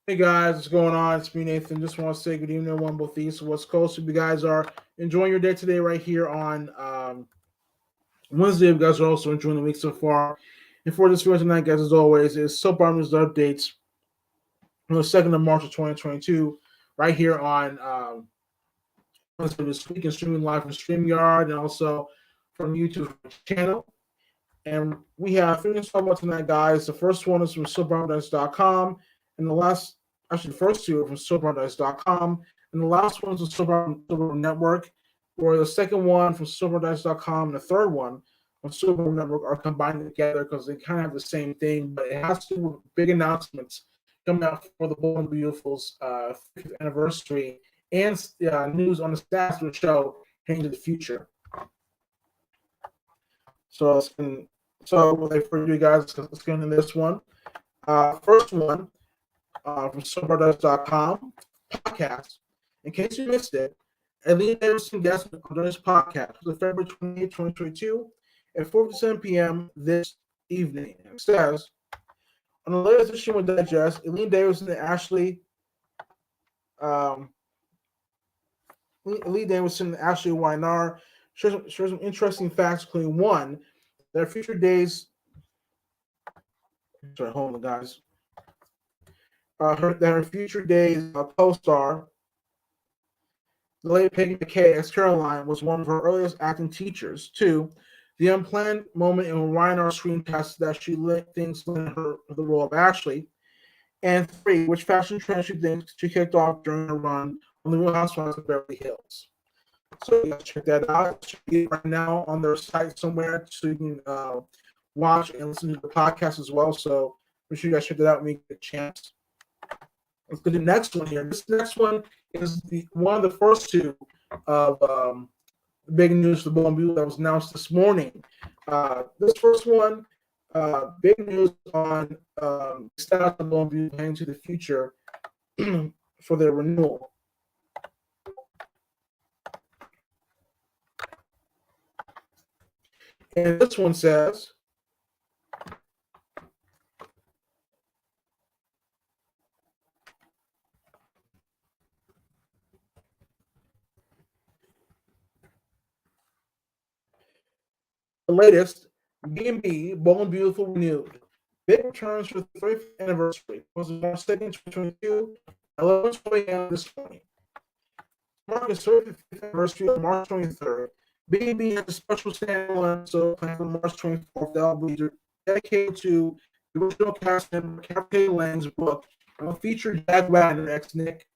Hey guys, what's going on? It's me, Nathan. Just want to say good evening, everyone, both east and west coast. Hope you guys are enjoying your day today, right here on Wednesday. You guys are also enjoying the week so far. And for this video tonight, guys, as always, is soap opera news updates on the 2nd of March of 2022, right here on Wednesday this week, and streaming live from StreamYard and also from YouTube channel. And we have three to talk about tonight, guys. The first one is from soapopera.com, and the last, actually, the first two are from soapopera.com, and the last one is from Soap Network, where the second one from soapopera.com and the third one from Soap Network are combined together because they kind of have the same thing, but it has to do with big announcements coming out for the Bold and Beautiful's 50th anniversary and news on the status of the show heading into the future. So for you guys, let's get into this one. First one from Soapopera.com podcast. In case you missed it, Eileen Davidson guest on this podcast was February 28, 2022 at 4 to 7 p.m. this evening. It says, on the latest issue of Digest, Eileen Davidson and Eileen Davidson and Ashley Weinar share some interesting facts, including one, their future days. Sorry, hold on, guys. Her future days co-star, the late Peggy McKay as Caroline, was one of her earliest acting teachers. Two, the unplanned moment in Reinhardt's screencast that she thinks led her the role of Ashley. And three, which fashion trend she thinks she kicked off during her run on the Real Housewives of Beverly Hills. So you guys check that out. It should be right now on their site somewhere so you can watch and listen to the podcast as well. So make sure you guys check that out when you get a chance. Let's go to the next one here. This next one is one of the first two of big news for the Bold and Beautiful that was announced this morning. This first one, big news on status of Bold and Beautiful heading to the future for their renewal. And this one says, the latest, B&B, Bold and Beautiful renewed. Big returns for the 35th anniversary. It was March 2nd, 2022, 11:20 a.m. this morning. Mark its 35th anniversary on March 23rd. B&B has a special standalone episode planned for March 24th that will be dedicated to the original cast member Caprica Lang's book and will feature Jack Wagner, ex-Nick,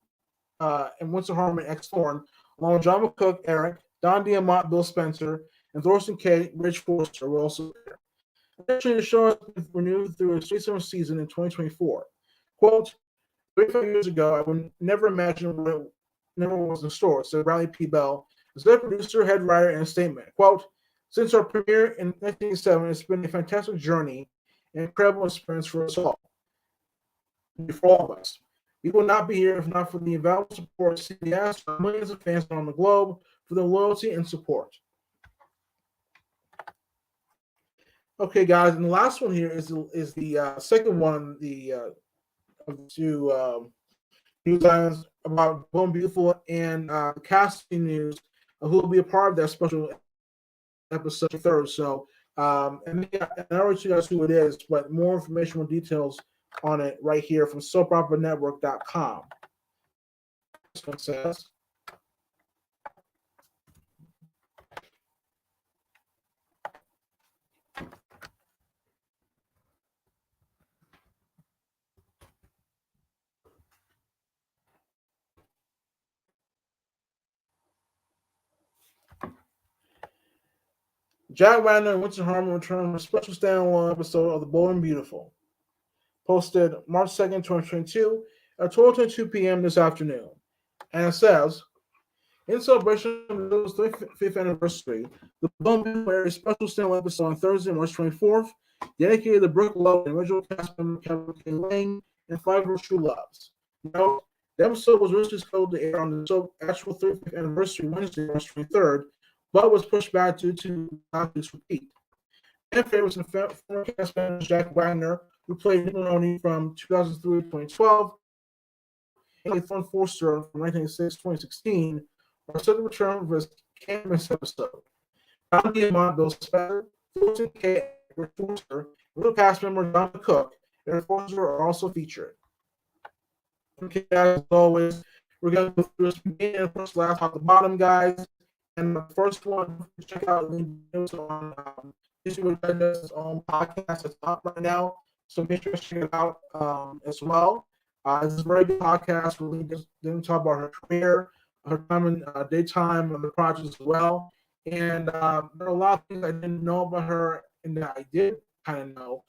and Winston Harmon, ex-Thorne, along with John McCook, Eric, Don Diamont, Bill Spencer, and Thorsten K. Rich Forster will also appear. Additionally, the show has been renewed through its 27th season in 2024. Quote, 35 years ago, I would never imagine what never was in store, said Riley P. Bell, executive producer, head writer, in a statement. Quote, since our premiere in 1987, it's been a fantastic journey, an incredible experience for us all, for all of us. We will not be here if not for the invaluable support of CBS and millions of fans around the globe for their loyalty and support. Okay, guys, and the last one here is the second one of the two news items about Bold and Beautiful and the casting news who will be a part of that special episode third. So, and I already you guys who it is, but more information, more details on it right here from soapopera.network.com. This one says, Jack Wagner and Winston Harmon return for a special standalone episode of The Bold and Beautiful, posted March 2nd, 2022 at 12:22 p.m. this afternoon. And it says, in celebration of the 35th anniversary, the Bold and Beautiful aired a special standalone episode on Thursday, March 24th, dedicated to Brooke Lowe and original cast member Kevin K. Lang and five of her true loves. Now, the episode was originally scheduled to air on the actual 35th anniversary Wednesday, March 23rd, but was pushed back due to last week's repeat. Fan favorites and former cast member Jack Wagner, who played Nick Maroney from 2003 to 2012, and Thorne Forster from 1996-2016 are set to return for this canvas episode. John Diamont, Bill Spencer, Fulton K. Edward Forster, little cast member John Cook, and Forster are also featured. Okay, as always, we're going to go through this beginning, first, last, top to bottom, guys. And the first one, check out Lean on History Digest's own podcast that's up right now. So make sure to check it out as well. This is a very good podcast. We didn't talk about her career, her time in daytime, and the projects as well. And there are a lot of things I didn't know about her and that I did kind of know.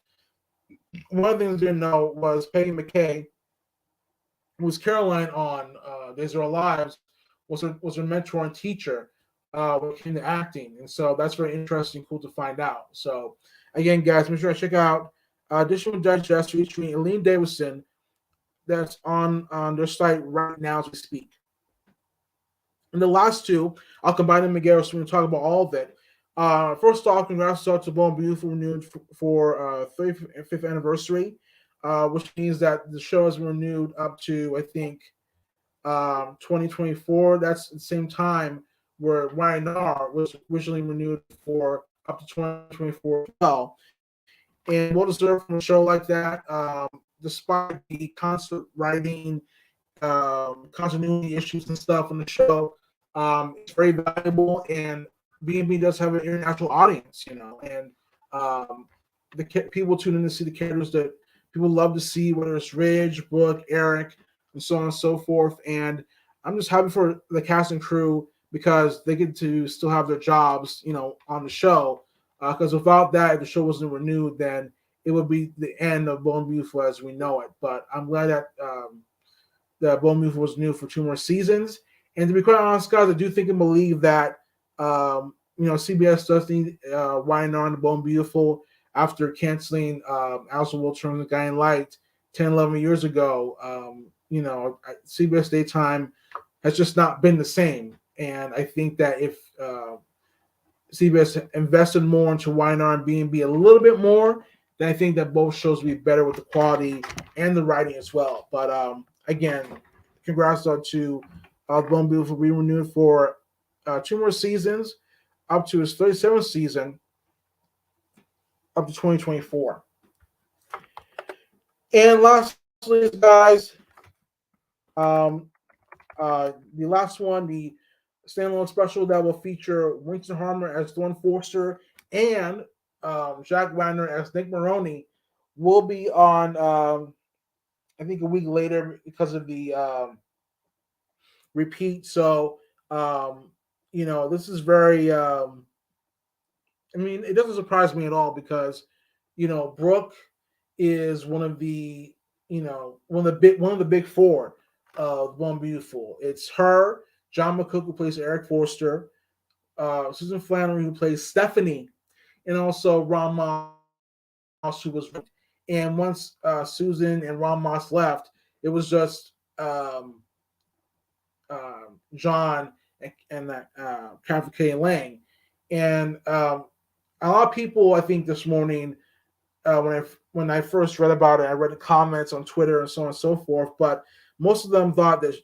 One of the things I didn't know was Peggy McKay, who was Caroline on Days of Our Lives, was her mentor and teacher when it came to acting. And so that's very interesting, cool to find out. So again, guys, make sure to check out Additional Digest featuring Elaine Davison. That's on their site right now as we speak. And the last two, I'll combine them together so we can talk about all of it. First off, congrats to Bold and Beautiful renewed for 35th anniversary, which means that the show has been renewed up to, I think, 2024. That's the same time where YNR was originally renewed for up to 2024 as well. And well deserved from a show like that, despite the constant writing, continuity issues and stuff on the show. It's very valuable, and B&B does have an international audience, and the people tune in to see the characters that people love to see, whether it's Ridge, Brooke, Eric, and so on and so forth. And I'm just happy for the cast and crew because they get to still have their jobs, on the show. Because without that, if the show wasn't renewed, then it would be the end of Bold and Beautiful as we know it. But I'm glad that Bold and Beautiful was renewed for 2 more seasons. And to be quite honest, guys, I do think and believe that CBS does need YNR and Bold and Beautiful after canceling Alice in Wonderland and The Guiding Light 10, 11 years ago. CBS daytime has just not been the same. And I think that if CBS invested more into YNR and B&B a little bit more, then I think that both shows would be better with the quality and the writing as well. But again, congrats to Bold and Beautiful being renewed for 2 more seasons, up to his 37th season, up to 2024. And lastly, guys, the last one, the standalone special that will feature Winston Harmer as Thorne Forster and Jack Wagner as Nick Maroney, will be on, I think, a week later because of the repeat. So, this is very, it doesn't surprise me at all because, Brooke is one of the big four of One Beautiful. It's her, John McCook, who plays Eric Forster, Susan Flannery, who plays Stephanie, and also Ron Moss, who was. And once Susan and Ron Moss left, it was just John and Catherine K. Lang. And a lot of people, I think, this morning, when I first read about it, I read the comments on Twitter and so on and so forth, but most of them thought that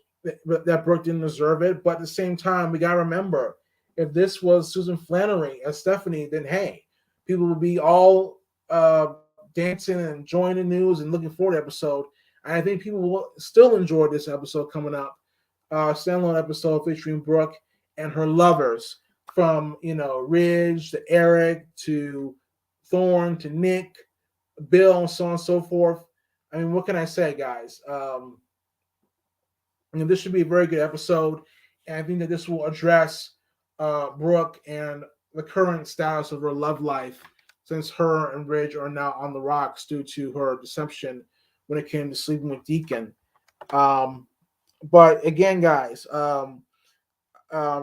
Brooke didn't deserve it. But at the same time, we got to remember, if this was Susan Flannery as Stephanie, then hey, people would be all dancing and enjoying the news and looking forward to the episode. And I think people will still enjoy this episode coming up, standalone episode featuring Brooke and her lovers, from Ridge to Eric to Thorne to Nick, Bill, and so on and so forth. I mean, what can I say, guys? This should be a very good episode, and I think that this will address Brooke and the current status of her love life, since her and Ridge are now on the rocks due to her deception when it came to sleeping with Deacon. But again, guys, what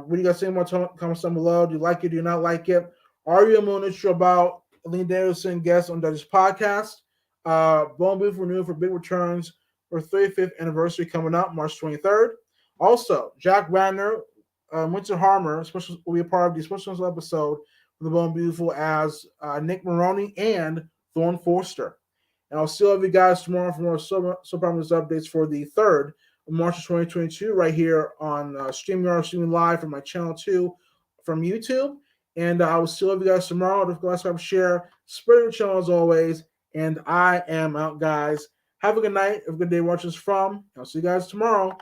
do you guys say about comments down below? Do you like it? Do you not like it? Are you more interested about Elaine Davison guest on Dutch's podcast? Bold and Beautiful renewed for big returns for 35th anniversary coming up March 23rd. Also, Jack Wagner, Winston Harmer will be a part of the special episode for the Bold and Beautiful as Nick Maroney and Thorne Forster. And I'll still have you guys tomorrow for more soap operas updates for the 3rd March of 2022, right here on StreamYard, streaming live from my channel 2 from YouTube. And I will still have you guys tomorrow. Don't forget to share, spread the channel as always. And I am out, guys. Have a good night. Have a good day watching this from. I'll see you guys tomorrow.